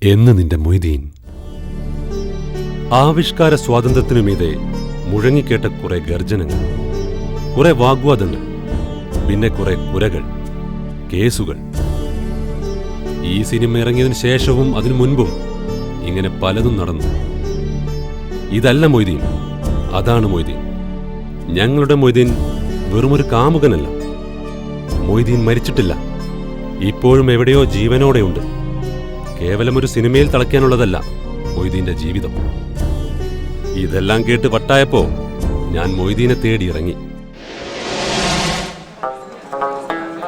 എന്ന് നിന്റെ മൊയ്തീൻ. ആവിഷ്കാര സ്വാതന്ത്ര്യത്തിനുമീതെ മുഴങ്ങിക്കേട്ട കുറെ ഗർജനങ്ങൾ, കുറെ വാഗ്വാദങ്ങൾ, പിന്നെ കുറെ കുരകൾ, കേസുകൾ. ഈ സിനിമ ഇറങ്ങിയതിനു ശേഷവും അതിനു മുൻപും ഇങ്ങനെ പലതും നടന്നു. ഇതല്ല മൊയ്തീൻ, അതാണ് മൊയ്തീൻ. ഞങ്ങളുടെ മൊയ്തീൻ വെറുമൊരു കാമുകനല്ല. മൊയ്തീൻ മരിച്ചിട്ടില്ല, ഇപ്പോഴും എവിടെയോ ജീവനോടെയുണ്ട്. കേവലം ഒരു സിനിമയിൽ തളയ്ക്കാനുള്ളതല്ല മൊയ്തീന്റെ ജീവിതം. ഇതെല്ലാം കേട്ട് വട്ടായപ്പോ ഞാൻ മൊയ്തീനെ തേടി ഇറങ്ങി.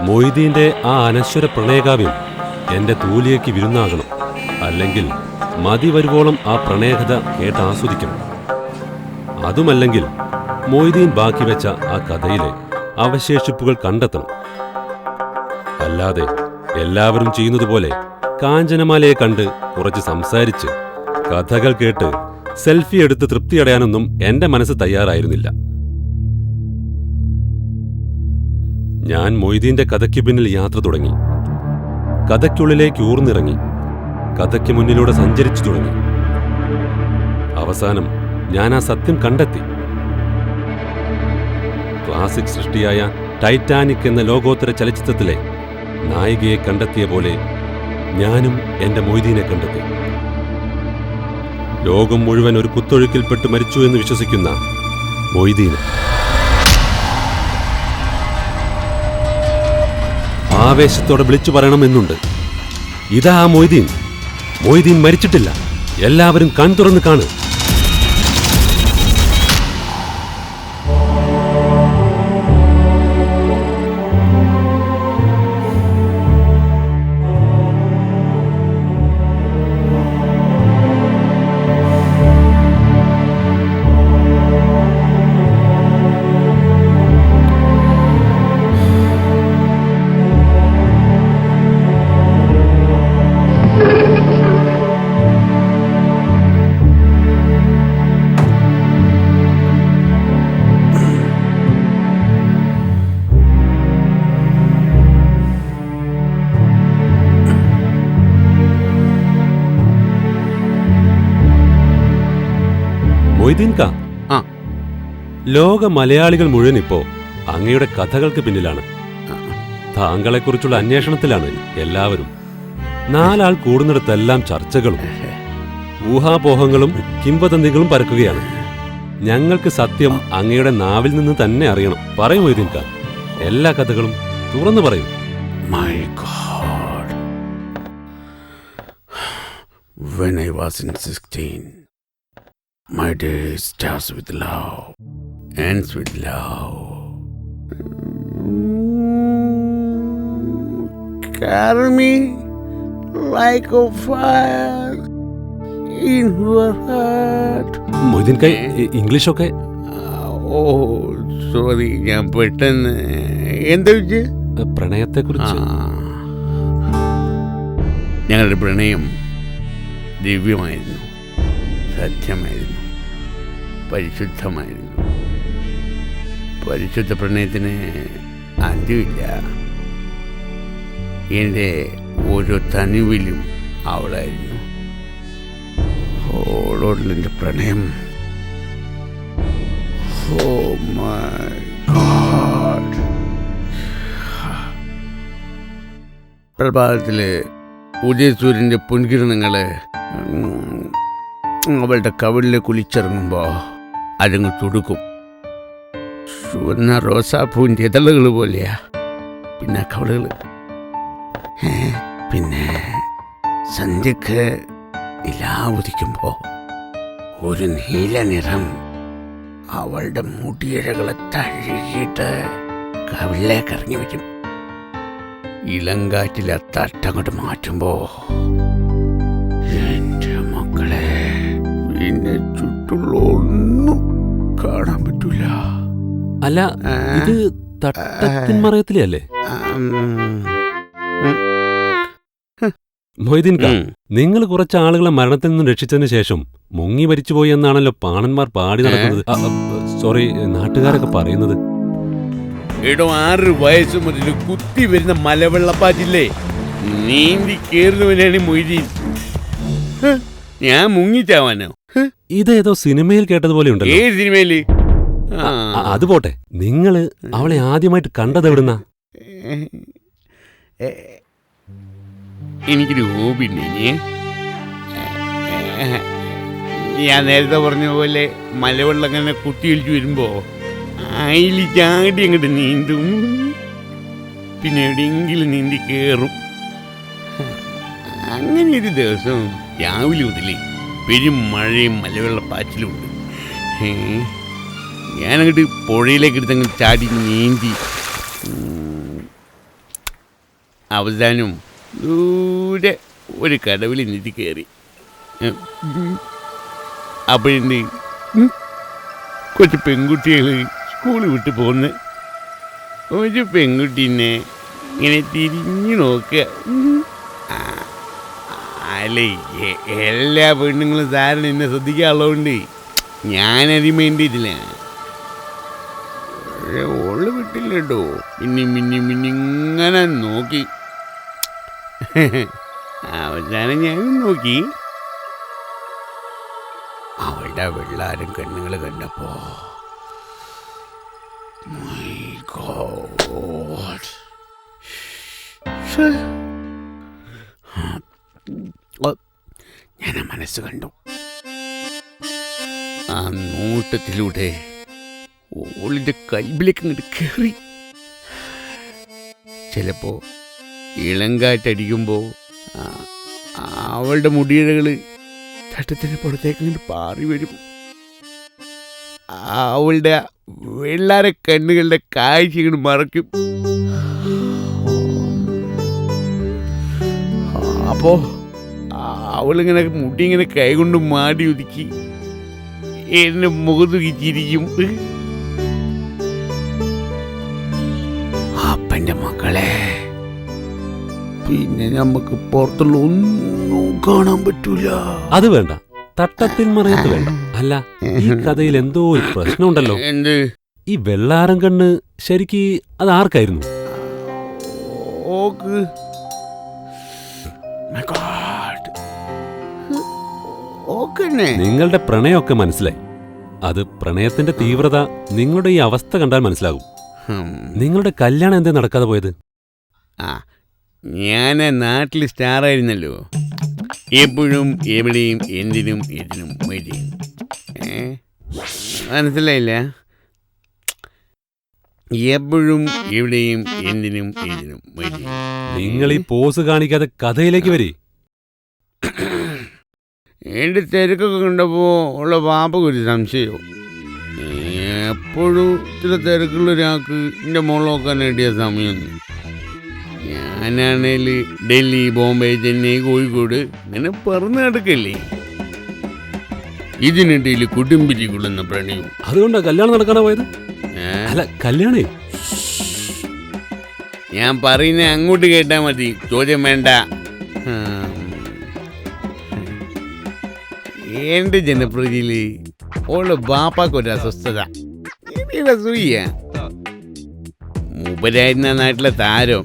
മൊയ്തീന്റെ ആ അനശ്വര പ്രണയകാവ്യം എന്റെ തൂലിയയ്ക്ക് വിരുന്നാകണം. അല്ലെങ്കിൽ മതി വരുവോളം ആ പ്രണയകഥ കേട്ടാസ്വദിക്കണം. അതുമല്ലെങ്കിൽ മൊയ്തീൻ ബാക്കി വെച്ച ആ കഥയിലെ അവശേഷിപ്പുകൾ കണ്ടെത്തണം. അല്ലാതെ എല്ലാവരും ചെയ്യുന്നതുപോലെ കാഞ്ചനമാലയെ കണ്ട് കുറച്ച് സംസാരിച്ച് കഥകൾ കേട്ട് സെൽഫി എടുത്ത് തൃപ്തിയടയാനൊന്നും എന്റെ മനസ്സ് തയ്യാറായിരുന്നില്ല. ഞാൻ മൊയ്തീന്റെ കഥയ്ക്ക് പിന്നിൽ യാത്ര തുടങ്ങി. കഥയ്ക്കുള്ളിലേക്ക് ഊർന്നിറങ്ങി. കഥയ്ക്ക് മുന്നിലൂടെ സഞ്ചരിച്ചു തുടങ്ങി. അവസാനം ഞാൻ ആ സത്യം കണ്ടെത്തി. ക്ലാസിക് സൃഷ്ടിയായ ടൈറ്റാനിക് എന്ന ലോകോത്തര ചലച്ചിത്രത്തിലെ നായികയെ കണ്ടെത്തിയ പോലെ ഞാനും എന്റെ മൊയ്തീനെ കണ്ടെത്തി. ലോകം മുഴുവൻ ഒരു കുത്തൊഴുക്കിൽപ്പെട്ട് മരിച്ചു എന്ന് വിശ്വസിക്കുന്ന മൊയ്തീന്. ആവേശത്തോടെ വിളിച്ചു പറയണമെന്നുണ്ട്, ഇതാ ആ മൊയ്തീൻ. മൊയ്തീൻ മരിച്ചിട്ടില്ല. എല്ലാവരും കൺതുറന്ന് കാണുക. മൊയ്തീൻകാ, ലോക മലയാളികൾ മുഴുവൻ ഇപ്പോ അങ്ങയുടെ കഥകൾക്ക് പിന്നിലാണ്. താങ്കളെക്കുറിച്ചുള്ള അന്വേഷണത്തിലാണ് എല്ലാവരും. 4 ആൾ കൂടുന്നിടത്തെല്ലാം ചർച്ചകളും ഊഹാപോഹങ്ങളും കിംവദന്തികളും പരക്കുകയാണ്. ഞങ്ങൾക്ക് സത്യം അങ്ങയുടെ നാവിൽ നിന്ന് തന്നെ അറിയണം. പറയൂ മൊയ്തീൻകാ, എല്ലാ കഥകളും തുറന്നു പറയൂ. My God. When I was in 16, my day starts with love, ends with love. Carry me like a fire in your heart. മൊയ്തീൻകാ, ഇംഗ്ലീഷൊക്കെ? ഓ സോറി, ഞാൻ പെട്ടെന്ന് എന്താ വെച്ച് പ്രണയത്തെക്കുറിച്ച്. ഞങ്ങളുടെ പ്രണയം ദിവ്യമായിരുന്നു, സത്യമായിരുന്നു, പരിശുദ്ധമായിരുന്നു. പരിശുദ്ധ പ്രണയത്തിന് അന്ത്യമില്ല. എൻ്റെ ഓരോ തനുവിലും അവളായിരുന്നു. ഓളോടുള്ള എൻ്റെ പ്രണയം, ഓ മൈ ഗോഡ്. പ്രഭാതത്തില് ഉദയസൂര്യൻ്റെ പൊൻകിരണങ്ങള് അവളുടെ കവിളിൽ കുളിച്ചിറങ്ങുമ്പോൾ അതങ്ങ് തുടുക്കും. ചുവന്ന റോസാപ്പൂവിൻ്റെ ഇതളുകൾ പോലെയാ പിന്നെ കവിളുകൾ. പിന്നെ സന്ധ്യക്ക് നിലാവുദിക്കുമ്പോൾ ഒരു നീല നിറം അവളുടെ മുടിയിഴകളെ തഴുകിയിട്ട് കവിളിലേക്ക് ഇറങ്ങി വരും. ഇളങ്കാറ്റിലെ തട്ടങ്ങോട്ട് മാറ്റുമ്പോ എന്റെ മക്കളെ പിന്നെ ചുറ്റുള്ള ഒന്നും കാണാൻ പറ്റൂല. അല്ല, ഇത് തട്ടത്തിൻമറയത്തിലെ അല്ലേ? മൊയ്തീൻകാ, നിങ്ങൾ കുറച്ച് ആളുകളെ മരണത്തിൽ നിന്നും രക്ഷിച്ചതിന് ശേഷം മുങ്ങി മരിച്ചുപോയി എന്നാണല്ലോ പാണന്മാർ പാടി നടക്കുന്നത്. സോറി, നാട്ടുകാരൊക്കെ പറയുന്നത്. 6 വയസ്സ് മുതൽ കുത്തി വരുന്ന മലവെള്ളപ്പാറ്റില്ലേ, നീന്തി കേറുന്നവനാണ് മൊയ്തീൻ. ഞാൻ മുങ്ങിച്ചാവാനോ? ഇതേതോ സിനിമയിൽ കേട്ടതുപോലെ ഉണ്ടല്ലോ. ഏത് സിനിമയില്? അത് പോട്ടെ, നിങ്ങള് അവളെ ആദ്യമായിട്ട് കണ്ടത് എവിടുന്നാ? എനിക്കൊരു ഹോബി ഉണ്ട്. ഞാൻ നേരത്തെ പറഞ്ഞ പോലെ മലവെള്ളം അങ്ങനെ കുത്തിയൊലിച്ച് വരുമ്പോ അതിൽ ചാടി അങ്ങോട്ട് നീന്തും, പിന്നെ എവിടെയെങ്കിലും നീന്തി കയറും. അങ്ങനെ ഒരു ദിവസം രാവിലെ മുതലേ പെരും മഴയും മലവെള്ളപ്പാച്ചിലുമുണ്ട്. ഞാനങ്ങോട്ട് പുഴയിലേക്ക് എടുത്തങ്ങ് ചാടി നീന്തി അവസാനം ദൂരെ ഒരു കടവിൽ നീന്തി കയറി. അപ്പോഴുണ്ട് കുറച്ച് പെൺകുട്ടികൾ സ്കൂളിൽ വിട്ട് പോന്ന്. ഒരു പെൺകുട്ടീനെ ഇങ്ങനെ തിരിഞ്ഞു നോക്കുക. അല്ലേ, എല്ലാ പെണ്ണുങ്ങളും സാറിന് എന്നെ ശ്രദ്ധിക്കാനുള്ളതുകൊണ്ട് ഞാനത് മൈൻഡ് ചെയ്തില്ല. ഓള് വിട്ടില്ല കേട്ടോ. പിന്നെ ഇങ്ങനെ നോക്കി. അവസാനം ഞാൻ നോക്കി. അവളുടെ വെള്ളാരും കണ്ണുകൾ കണ്ടപ്പോ ഞാൻ ആ മനസ്സ് കണ്ടു. ആ നോട്ടത്തിലൂടെ ഓളിന്റെ കൽബിലേക്ക് ഇങ്ങോട്ട് കയറി. ചിലപ്പോ ഇളങ്കാറ്റടിക്കുമ്പോ അവളുടെ മുടിയിഴകള് ചട്ടത്തിന് പുറത്തേക്ക് ഇങ്ങോട്ട് പാറി വരും. അവളുടെ വെള്ളാര കണ്ണുകളുടെ കാഴ്ച ഇങ്ങോട്ട് മറക്കും. അപ്പോ അവളിങ്ങനെ മുടി ഇങ്ങനെ കൈകൊണ്ട് മാടി ഒതുക്കി എന്നെ മുഖത്തുകിച്ചിരിക്കും. അപ്പൻ്റെ മക്കളെ, പിന്നെ നമുക്ക് പുറത്തുള്ള ഒന്നും കാണാൻ പറ്റൂല. അത് വേണ്ട, തട്ടത്തിൽ മറിയത്ത് വേണ്ട. അല്ല, ഈ കഥയിൽ എന്തോ ഒരു പ്രശ്നമുണ്ടല്ലോ. എന്ത്? ഈ വെള്ളാരം കണ്ണ് ശരിക്ക് അത് ആർക്കായിരുന്നു? ഓക്ക്. നിങ്ങളുടെ പ്രണയമൊക്കെ മനസ്സിലായി. അത് പ്രണയത്തിന്റെ തീവ്രത നിങ്ങളുടെ ഈ അവസ്ഥ കണ്ടാൽ മനസ്സിലാകും. നിങ്ങളുടെ കല്യാണം എന്തേ നടക്കാതെ പോയത്? ഞാൻ നാട്ടിൽ സ്റ്റാർ ആയിരുന്നല്ലോ. എപ്പോഴും എവിടെയും എന്തിനും ഇതിനും വരും. മനസ്സിലായില്ല? എപ്പോഴും എവിടെയും എന്തിനും ഇതിനും വരും. നിങ്ങൾ ഈ പോസ് കാണിക്കാതെ കഥയിലേക്ക് വരി. എൻ്റെ തിരക്കൊക്കെ കണ്ടപ്പോൾ ഉള്ള പാപ്പക്കൊരു സംശയവും. എപ്പോഴും ഇത്ര തിരക്കുള്ള ഒരാൾക്ക് എൻ്റെ മോളെ നോക്കാൻ വേണ്ടിയ സമയമൊന്നും. ഞാനാണേൽ ഡൽഹി, ബോംബെ, ചെന്നൈ, കോഴിക്കോട് ഇങ്ങനെ പറന്ന് നടക്കല്ലേ. ഇതിനിടയിൽ കുടുംബിരി കൊള്ളുന്ന പ്രണയം. അതുകൊണ്ടാ കല്യാണം നടക്കാനാ പോയത്? അല്ല, കല്യാണേ ഞാൻ പറയുന്ന അങ്ങോട്ട് കേട്ടാ മതി, ചോദ്യം വേണ്ട. എന്റെ ജനപ്രതിയിൽ ഓള് ബാപ്പാക്കൊരു അസ്വസ്ഥത. മൂപ്പരായിരുന്ന നാട്ടിലെ താരം.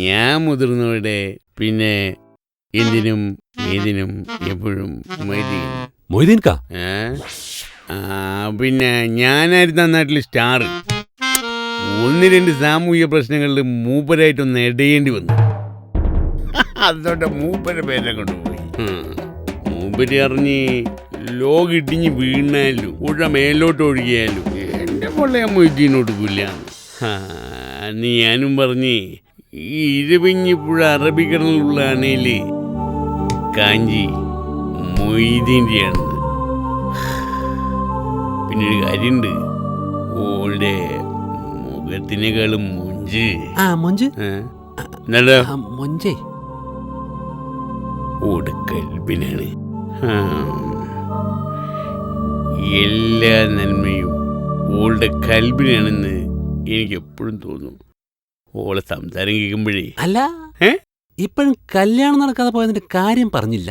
ഞാൻ മുതിർന്നവരുടെ പിന്നെ എന്തിനും ഏതിനും എപ്പോഴും മൊയ്തീൻകാ. പിന്നെ ഞാനായിരുന്ന നാട്ടിൽ സ്റ്റാർ. 1-2 സാമൂഹിക പ്രശ്നങ്ങളിൽ മൂപ്പരായിട്ടൊന്ന് ഇടയേണ്ടി വന്നു. അതോടെ മൂപ്പരെ പേരെ കൊണ്ടുപോയി. മൂപ്പര് അറിഞ്ഞ് ലോകം ഇടിഞ്ഞ് വീണാലും ഉഴ മേലോട്ട് ഒഴുകിയാലും എൻ്റെ പൊള്ളയാൻ മൊയ്തീനോട്ട് കൊല്ല. അന്ന് ഞാനും പറഞ്ഞ് ഈ ഇരവിഞ്ഞിപ്പുഴ അറബിക്കടലിലുള്ള അണയില് കാഞ്ചി മൊയ്തീൻ്റെയാണെന്ന്. പിന്നെ ഒരു കാര്യമുണ്ട്, ഓളുടെ മുഖത്തിനേക്കാളും മൊഞ്ച് ഓടെ കൽബിനാണ്. എല്ലാ നന്മയും ഓളുടെ കൽബിനാണെന്ന് എനിക്ക് എപ്പോഴും തോന്നും. ഓളെ സംസാരം കേൾക്കുമ്പോഴേ. അല്ല, ഇപ്പോഴും കല്യാണം നടക്കാതെ പോയതിന്റെ കാര്യം പറഞ്ഞില്ല.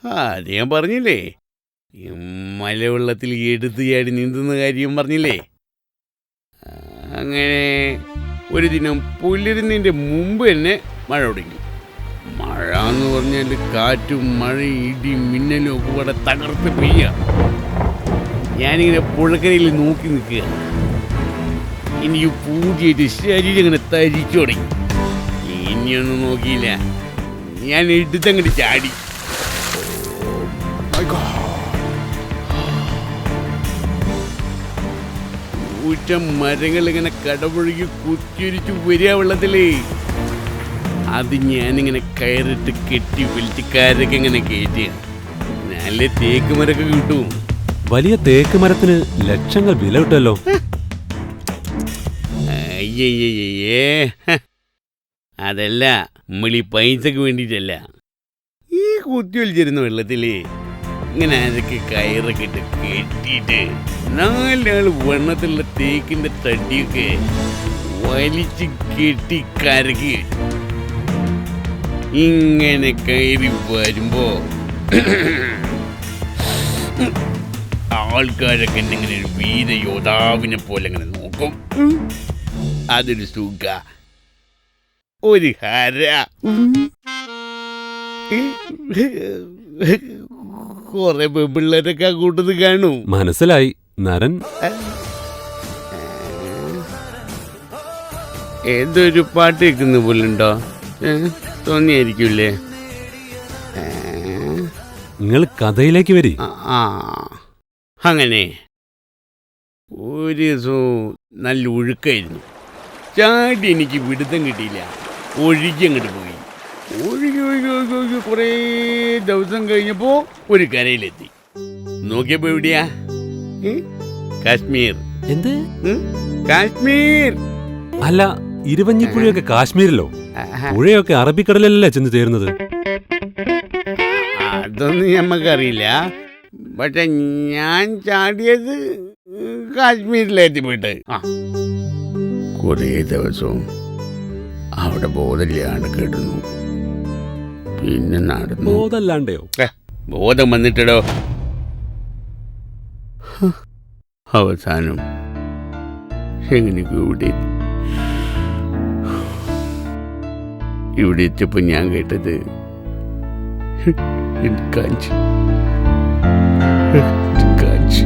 അത് ഞാൻ പറഞ്ഞില്ലേ, മലവെള്ളത്തിൽ എടുത്തു ചാടി നീന്തുന്ന കാര്യം പറഞ്ഞില്ലേ. അങ്ങനെ ഒരു ദിനം പുലരുന്നതിൻ്റെ മുമ്പ് തന്നെ മഴ തുടങ്ങി. മഴ എന്ന് പറഞ്ഞാൽ കാറ്റും മഴയും ഇടിയും മിന്നലും ഒക്കെ ഇവിടെ തകർത്ത് പെയ്യ. ഞാനിങ്ങനെ പുഴക്കരയിൽ നോക്കി നിൽക്കുക. എനിക്ക് പൂജയായിട്ട് ശരീരം ഇങ്ങനെ തരിച്ചു തുടങ്ങി. ഇനിയൊന്നും നോക്കിയില്ല, ഞാൻ എടുത്തങ്ങോട്ട് ചാടി. ഊറ്റം മരങ്ങൾ ഇങ്ങനെ കടപുഴകി കുത്തിയൊരിച്ചു വരിക വെള്ളത്തിലേ. അത് ഞാനിങ്ങനെ കയറിട്ട് കെട്ടി വെളിച്ചക്കാരൊക്കെ ഇങ്ങനെ കയറ്റിയ നല്ല തേക്ക് മരൊക്കെ കിട്ടും. വലിയ തേക്ക് മരത്തിന് ലക്ഷങ്ങൾ വില കിട്ടുമല്ലോ. അയ്യേ, അതല്ല, നമ്മളീ പൈസക്ക് വേണ്ടിയിട്ടല്ല. ഈ കുത്തി വലിച്ചിരുന്ന വെള്ളത്തില് ഇങ്ങനെ അതൊക്കെ കയറൊക്കെ ഇട്ട് കെട്ടിയിട്ട് നാലാള് വെണ്ണത്തിലുള്ള തേക്കിന്റെ തടിയൊക്കെ വലിച്ച് കെട്ടി കരക്കി ഇങ്ങനെ കയറി വരുമ്പോ ആൾക്കാരൊക്കെ ഇങ്ങനെ ഒരു വീരയോദ്ധാവിനെ പോലെ ഇങ്ങനെ നോക്കും. അതൊരു സുഖ, ഒരു ഹര. കൊറേ പെൺപിള്ളേരൊക്കെ കൂട്ടത് കാണും. മനസ്സിലായി, നരൻ. ഏതൊരു പാട്ട് കേൾക്കുന്ന പോലുണ്ടോ? തോന്നിയായിരിക്കൂലേ? നിങ്ങൾ കഥയിലേക്ക് വരി. അങ്ങനെ ഒരു ദിവസവും നല്ല ഒഴുക്കായിരുന്നു. ചാടി എനിക്ക് പിടുത്തം കിട്ടിയില്ല, ഒഴുകി അങ്ങോട്ട് പോയി. ഒഴുകി ഒഴുകി ഒഴുകി ഒഴുകി കുറേ ദിവസം കഴിഞ്ഞപ്പോ ഒരു കരയിലെത്തി. നോക്കിയപ്പോ എവിടെയാ? കാശ്മീർ. എന്ത്? കാശ്മീർ അല്ല, ഇരുവഞ്ഞിപ്പുഴയൊക്കെ കാശ്മീരിലോ? പുഴയൊക്കെ അറബിക്കടലല്ലേ ചെന്ന് ചേരുന്നത്? അതൊന്നും ഞമ്മക്കറിയില്ല. പക്ഷെ ഞാൻ ചാടിയത് കാശ്മീരിലെത്തിപ്പോയിട്ട് കുറേ ദിവസവും അവിടെ ബോധമില്ലാണ്ട് കിടന്നു. പിന്നെ നടന്നു. ബോധമല്ലാണ്ടയോ? ബോധം വന്നിട്ടടോ. അവസാനം എങ്ങനെയൊക്കെ ഇവിടെ എത്തിയപ്പോ ഞാൻ കേട്ടത് കാഞ്ചി കാഞ്ചി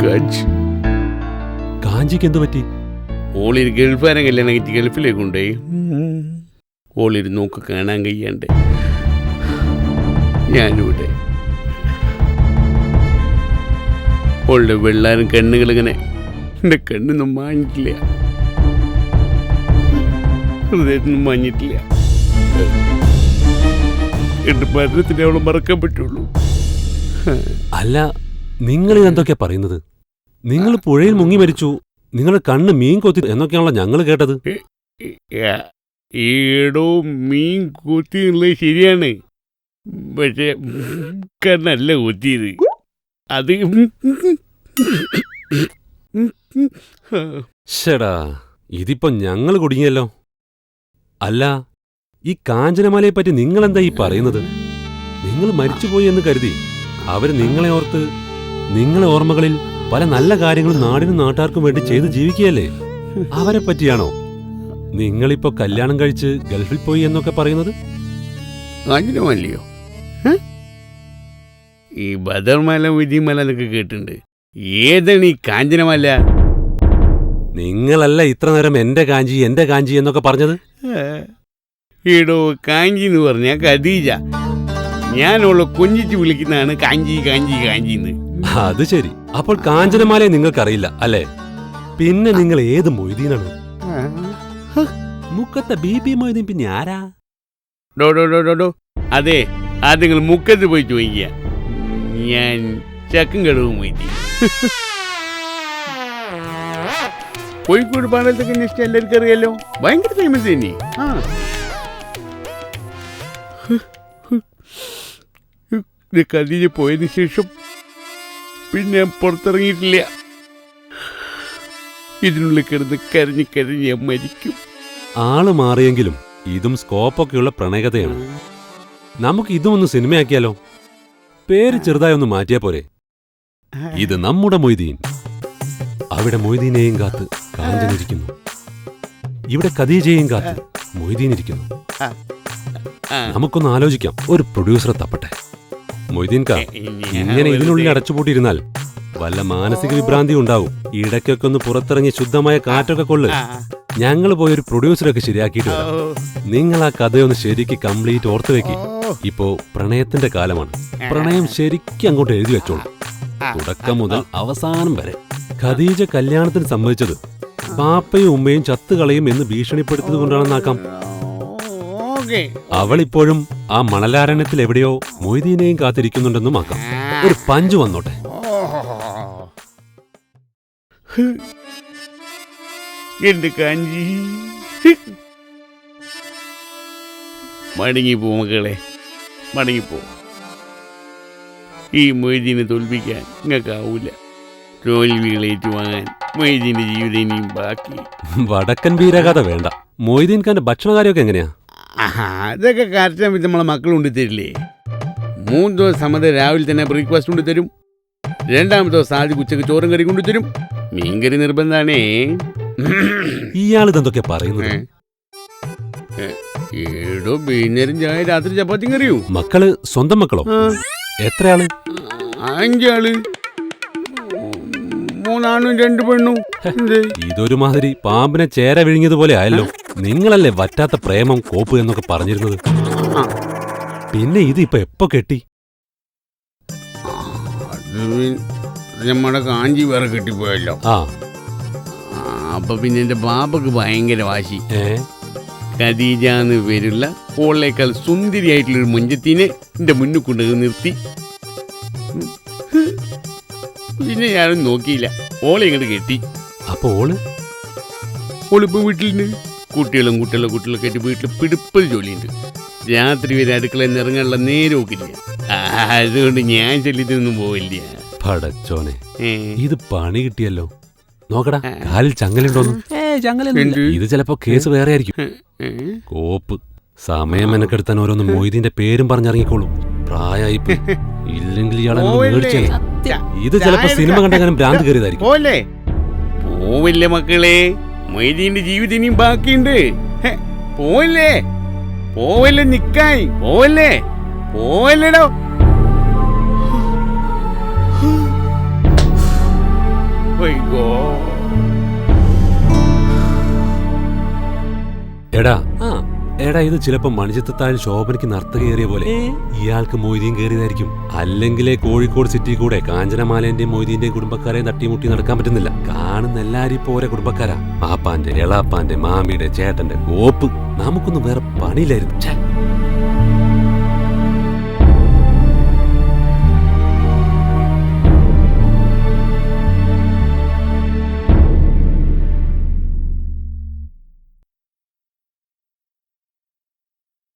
കാഞ്ചി. കാഞ്ചിക്ക് എന്ത് പറ്റി? ഓളിര് ഗൾഫാരെ കല്യാണം കഴിച്ച് ഗൾഫിലേക്ക് കൊണ്ടുപോയി. ഓളിര് നോക്ക് കാണാൻ കഴിയാണ്ട് ഞാനിവിടെ. ഓളുടെ വെള്ളാരും കണ്ണുകളിങ്ങനെ എൻ്റെ കണ്ണൊന്നും മാഞ്ഞിട്ടില്ല, ഹൃദയത്തിനും മാഞ്ഞിട്ടില്ല. എന്റെ മരണത്തിന് അവളെ മറക്കാൻ പറ്റുള്ളൂ. അല്ല, നിങ്ങൾ ഇതെന്തൊക്കെയാ പറയുന്നത്? നിങ്ങൾ പുഴയിൽ മുങ്ങി മരിച്ചു, നിങ്ങളുടെ കണ്ണ് മീൻ കൊത്തി എന്നൊക്കെയാണല്ലോ ഞങ്ങൾ കേട്ടത്. ഏടോ, മീൻ കൊത്തി എന്നുള്ളത് ശരിയാണ്, പക്ഷെ കണ്ണല്ല കൊത്തിയത്. അത് ശടാ, ഇതിപ്പോ ഞങ്ങൾ കുടുങ്ങിയല്ലോ. അല്ല, ഈ കാഞ്ചനമാലയെ പറ്റി നിങ്ങളെന്താ ഈ പറയുന്നത്? നിങ്ങൾ മരിച്ചുപോയി എന്ന് കരുതി അവര് നിങ്ങളെ ഓർത്ത് നിങ്ങളെ ഓർമ്മകളിൽ പല നല്ല കാര്യങ്ങളും നാടിനും നാട്ടുകാർക്കും വേണ്ടി ചെയ്ത് ജീവിക്കുകയല്ലേ? അവരെ പറ്റിയാണോ നിങ്ങളിപ്പോ കല്യാണം കഴിച്ച് ഗൾഫിൽ പോയി എന്നൊക്കെ പറയുന്നത്? കാഞ്ചനമല്ലയോ? ഈ ബദർമല വിധിമല എന്നൊക്കെ കേട്ടിട്ടുണ്ട്. ഏതാണ് ഈ കാഞ്ചനമല? നിങ്ങളല്ല ഇത്ര നേരം എന്റെ കാഞ്ചി എന്റെ കാഞ്ചി എന്നൊക്കെ പറഞ്ഞത്? ഈടോ, കാഞ്ചി എന്ന് പറഞ്ഞാൽ ഖദീജ. ഞാനുള്ള കൊഞ്ചിച്ച് വിളിക്കുന്നതാണ് കാഞ്ചി കാഞ്ചി കാഞ്ചിന്ന്. അത് ശരി. അപ്പോൾ കാഞ്ചനമാലയെ നിങ്ങൾക്കറിയില്ല അല്ലേ? പിന്നെ നിങ്ങൾ ഏത് മൊയ്തീനാണ്? മുക്കത്തെ ബീബി മൊയ്തീൻ പിന്നെ ആരാ? ഡോ, അതെ, അത് നിങ്ങൾ മുക്കത്ത് പോയി ചോദിക്കുക. ഞാൻ ചക്കും കടവും മൊയ്തീൻ. കോഴിക്കോട് പാടത്തൊക്കെ ഇഷ്ടം എല്ലാവർക്കും അറിയാലോ, ഭയങ്കര ഫേമസ് തന്നെ. ഖദീജ പോയതിനു ശേഷം പിന്നെ ഞാൻ പുറത്തിറങ്ങിയിട്ടില്ല. ഇതിനുള്ളിൽ കിടന്ന് കരഞ്ഞ് കരഞ്ഞ് ഞാൻ മരിക്കും. ആള് മാറിയെങ്കിലും ഇതും സ്കോപ്പൊക്കെയുള്ള പ്രണയകഥയാണ്. നമുക്ക് ഇതും ഒന്ന് സിനിമയാക്കിയാലോ? പേര് ചെറുതായി ഒന്ന് മാറ്റിയാ പോരെ? ഇത് നമ്മുടെ മൊയ്തീൻ, അവിടെ മൊയ്തീനെയും കാത്ത് കാഞ്ചനിരിക്കുന്നു. ഇവിടെ ഖദീജയും കാത്ത് മൊയ്തീൻ ഇരിക്കുന്നു. നമുക്കൊന്ന് ആലോചിക്കാം, ഒരു പ്രൊഡ്യൂസറെ തപ്പട്ടെ. മൊയ്തീൻ കാ, ഇങ്ങനെ ഇതിനുള്ളിൽ അടച്ചുപൂട്ടിയിരുന്നാൽ വല്ല മാനസിക വിഭ്രാന്തി ഉണ്ടാവും. ഇടയ്ക്കൊക്കെ ഒന്ന് പുറത്തിറങ്ങി ശുദ്ധമായ കാറ്റൊക്കെ കൊള്ളു. ഞങ്ങൾ പോയി ഒരു പ്രൊഡ്യൂസറൊക്കെ ശരിയാക്കിയിട്ട് വരാം. നിങ്ങൾ ആ കഥയൊന്ന് ശരിക്ക് കംപ്ലീറ്റ് ഓർത്തു വെക്കി. ഇപ്പോ പ്രണയത്തിന്റെ കാലമാണ്. പ്രണയം ശരിക്കും അങ്ങോട്ട് എഴുതി വെച്ചോളൂ, തുടക്കം മുതൽ അവസാനം വരെ. ഖദീജ കല്യാണത്തിന് സമ്മതിച്ചത് പാപ്പയും ഉമ്മയും ചത്തുകളയും എന്ന് ഭീഷണിപ്പെടുത്തത് കൊണ്ടാണെന്നാക്കാം. അവളിപ്പോഴും ആ മണലാരണ്യത്തിൽ എവിടെയോ മൊയ്തീനെയും കാത്തിരിക്കുന്നുണ്ടെന്നും ആക്കാം. ഒരു പഞ്ച് വന്നോട്ടെ. എന്റെ കാഞ്ചി, മടങ്ങിപ്പോ മക്കളെ, മടങ്ങിപ്പോ. ഈ മൊയ്തീനെ തോൽപ്പിക്കാൻ നിങ്ങൾക്കാവൂല. തോൽവികൾ ഏറ്റുവാങ്ങാൻ മൊയ്തീന്റെ ജീവിതം ഇനിയും ബാക്കി. വടക്കൻ വീരകഥ വേണ്ട. മൊയ്തീൻ ഖാന്റെ ഭക്ഷണകാര്യമൊക്കെ എങ്ങനെയാ? അതൊക്കെ കറക്റ്റ് നമ്മളെ മക്കൾ കൊണ്ടുതരില്ലേ. 3 ദിവസം സമയത്ത് രാവിലെ തന്നെ ബ്രേക്ക്ഫാസ്റ്റ് കൊണ്ടുതരും. 2ാമത്തെ ദിവസം ആദ്യം ഉച്ചക്ക് ചോറും കറി കൊണ്ടുതരും. മീൻകറി നിർബന്ധാണേ. ഇയാളിതെന്തൊക്കെ പറയുന്നത്? ഏടോ വൈകുന്നേരം ചായ, രാത്രി ചപ്പാത്തിയും കറിയോ. മക്കള് സ്വന്തം മക്കളോ? എത്ര ആള്? 5 ആള്, 3 ആണും 2 പെണ്ണും. ഇതൊരുമാതിരി പാമ്പിനെ ചേര വിഴുങ്ങിയതുപോലെ ആയല്ലോ. നിങ്ങളല്ലേ വറ്റാത്ത പ്രേമം കോപ്പ് എന്നൊക്കെ പറഞ്ഞിരുന്നത്? പിന്നെ ഇത് ഇപ്പൊ എപ്പോ കെട്ടി? നമ്മുടെ കാഞ്ചി വേറെ കെട്ടിപ്പോയല്ലോ. അപ്പൊ പിന്നെ എന്റെ ബാബക്ക് ഭയങ്കര വാശി. ഖദീജ എന്ന് പേരുള്ള ഓളേക്കാൾ സുന്ദരിയായിട്ടുള്ളൊരു മുഞ്ചത്തിനെ എന്റെ മുന്നിൽ കൊണ്ടു നിർത്തി. പിന്നെ ഞാനും നോക്കിയില്ല, ഓളെ ഇങ്ങോട്ട് കെട്ടി. അപ്പൊ ഓളിപ്പോ വീട്ടിലുണ്ട്. കുട്ടികളൊക്കെ ആയിട്ട് വീട്ടിൽ പിടിപ്പത് ജോലിയുണ്ട്. രാത്രി വരെ അടുക്കളയിൽ നിന്ന് ഇറങ്ങാനുള്ള നേരം നോക്കില്ല. അതുകൊണ്ട് ഞാൻ ചെല്ലിട്ടൊന്നും പോവില്ല. പടച്ചോനെ, ഇത് പണി കിട്ടിയല്ലോ. നോക്കടാ, കാലിൽ ചങ്ങലുണ്ടോന്ന്? ഇത് ചിലപ്പോ കേസ് വേറെ ആയിരിക്കും. കോപ്പ് സമയം മെനക്കെടുത്താൻ ഓരോന്ന് മൊയ്തീന്റെ പേരും പറഞ്ഞിറങ്ങിക്കോളും. പ്രായമായിപ്പോ ഇല്ലെങ്കിൽ ഇയാളെ മേടിച്ചേ. ഇത് ചിലപ്പോ സിനിമ കണ്ടെങ്കിലും ഭ്രാന്ത് കയറിയതായിരിക്കും. പോവില്ലേ മക്കളെ, മൊയ്തീന്റെ ജീവിതം ഇനിയും ബാക്കിയുണ്ട്. പോവല്ലേ നിക്കായി, പോവല്ലേടോ. എടാ ഇത് ചിലപ്പോ മണിച്ചിത്രത്താഴ് ശോഭനയ്ക്ക് നർത്തകയേറിയ പോലെ ഇയാൾക്ക് മൊയ്തീൻ കയറിയതായിരിക്കും. അല്ലെങ്കിലേ കോഴിക്കോട് സിറ്റി കൂടെ കാഞ്ചനമാലേന്റെയും മൊയ്തീന്റെയും കുടുംബക്കാരെ തട്ടിമുട്ടി നടക്കാൻ പറ്റുന്നില്ല. കാണുന്ന എല്ലാരും ഇപ്പൊ ഓരോ കുടുംബക്കാരാ. പാപ്പാന്റെ, എളാപ്പാന്റെ, മാമിയുടെ, ചേട്ടന്റെ. കോപ്പ്, നമുക്കൊന്നും വേറെ പണിയില്ലായിരുന്നു.